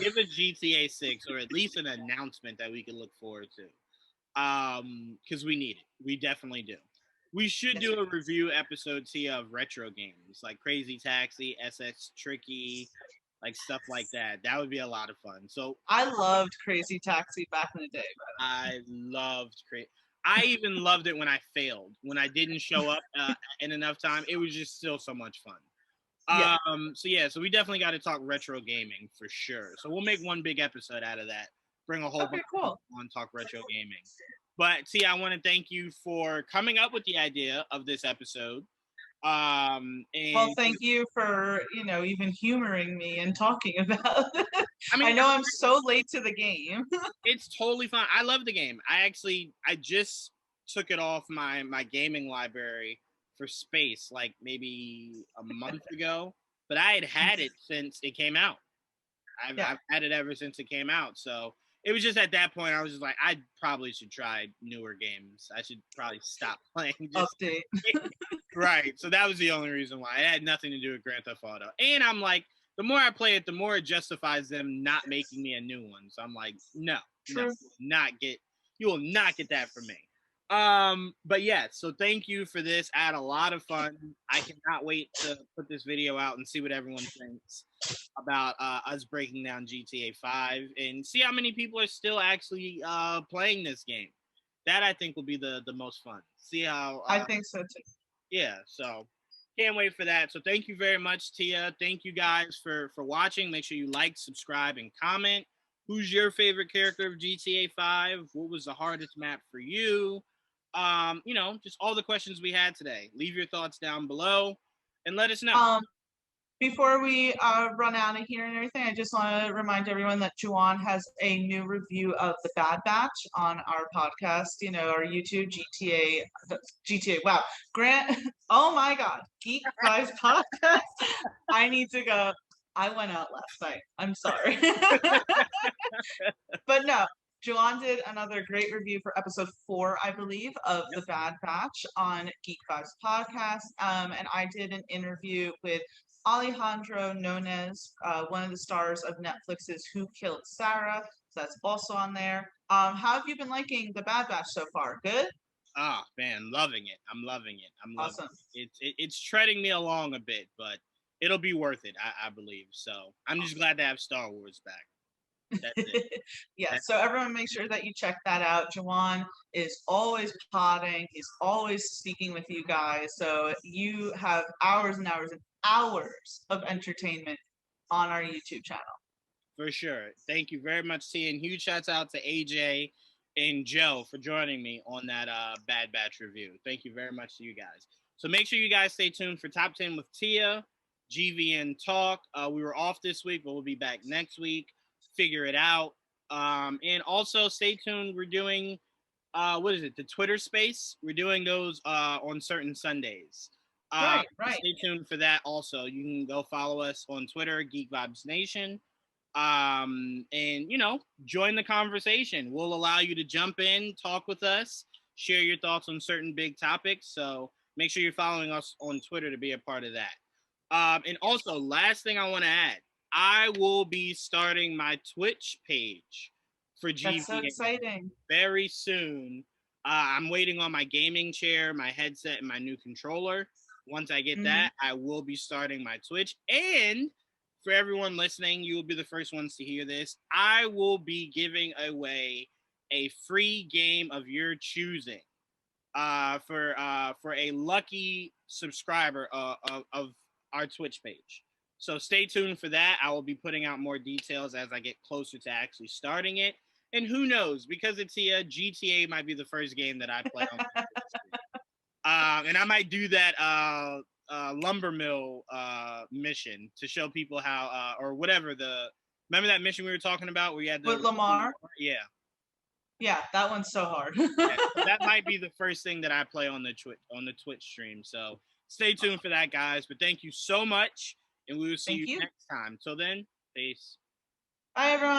Give a GTA 6 or at least an announcement that we can look forward to. Because we need it. We definitely do. We should Yes, do we a do. review episode, Tia, of retro games like Crazy Taxi, SS Tricky, like stuff like that. That would be a lot of fun. So I loved Crazy Taxi back in the day. I loved Crazy. I even loved it when I failed, when I didn't show up in enough time. It was just still so much fun. Yeah. So yeah, so we definitely got to talk retro gaming for sure. So we'll make one big episode out of that. Bring a whole Okay. bunch of Cool. people on talk retro gaming. But Tia, I want to thank you for coming up with the idea of this episode. Well, And thank you for, even humoring me and talking about it. I mean, I know I'm so late to the game. it's totally fine. I love the game. I just took it off my gaming library for space like maybe a month ago, but I had it since it came out. Yeah. I've had it ever since it came out. So it was just at that point I was just like, I probably should try newer games. I should probably stop playing. Just Update. right. So that was the only reason why. It had nothing to do with Grand Theft Auto. And I'm like, the more I play it, the more it justifies them not making me a new one. So I'm like, no, True. you will not get that from me. But yeah, so thank you for this. I had a lot of fun. I cannot wait to put this video out and see what everyone thinks about us breaking down GTA 5 and see how many people are still actually playing this game. That I think will be the most fun. See how I think so too. yeah, so can't wait for that. So thank you very much, Tia. Thank you guys for watching. Make sure you like, subscribe, and comment. Who's your favorite character of GTA 5? What was the hardest map for you? Just all the questions we had today. Leave your thoughts down below and let us know. Before we run out of here and everything, I just want to remind everyone that Juwaan has a new review of The Bad Batch on our podcast, our YouTube, GTA, wow, Grant, oh my God, Geek Vibes Podcast. I need to go. I went out last night. I'm sorry. But no, Juwaan did another great review for episode 4, I believe, of The Bad Batch on Geek Vibes Podcast. And I did an interview with Alejandro Nones, one of the stars of Netflix's Who Killed Sarah. So that's also on there. How have you been liking The Bad Batch so far? Good? Ah, man, loving it. I'm loving it. I'm loving Awesome. it. It's treading me along a bit, but it'll be worth it, I believe. So I'm just glad to have Star Wars back. That's it. Yeah, so everyone make sure that you check that out. Juwaan is always potting. He's always speaking with you guys. So you have hours and hours and hours of entertainment on our YouTube channel. For sure. Thank you very much, T. And huge shouts out to AJ and Joe for joining me on that Bad Batch review. Thank you very much to you guys. So make sure you guys stay tuned for Top 10 with Tia, GVN Talk. We were off this week, but we'll be back next week. Figure it out. And also stay tuned. We're doing, the Twitter space. We're doing those on certain Sundays. Right. Stay tuned for that also. You can go follow us on Twitter, Geek Vibes Nation. And join the conversation. We'll allow you to jump in, talk with us, share your thoughts on certain big topics. So make sure you're following us on Twitter to be a part of that. And also, last thing I want to add, I will be starting my Twitch page for GVN. That's so exciting. Very soon. I'm waiting on my gaming chair, my headset, and my new controller. Once I get that, I will be starting my Twitch. And for everyone listening, you will be the first ones to hear this. I will be giving away a free game of your choosing for a lucky subscriber of our Twitch page. So stay tuned for that. I will be putting out more details as I get closer to actually starting it. And who knows? Because it's here, GTA might be the first game that I play on my Twitch stream. And I might do that lumber mill mission to show people how, or whatever remember that mission we were talking about where you had the With Lamar? Yeah. Yeah, that one's so hard. Yeah, so that might be the first thing that I play on the Twitch stream. So stay tuned for that, guys. But thank you so much, and we will see you next time. Till then, peace. Bye, everyone.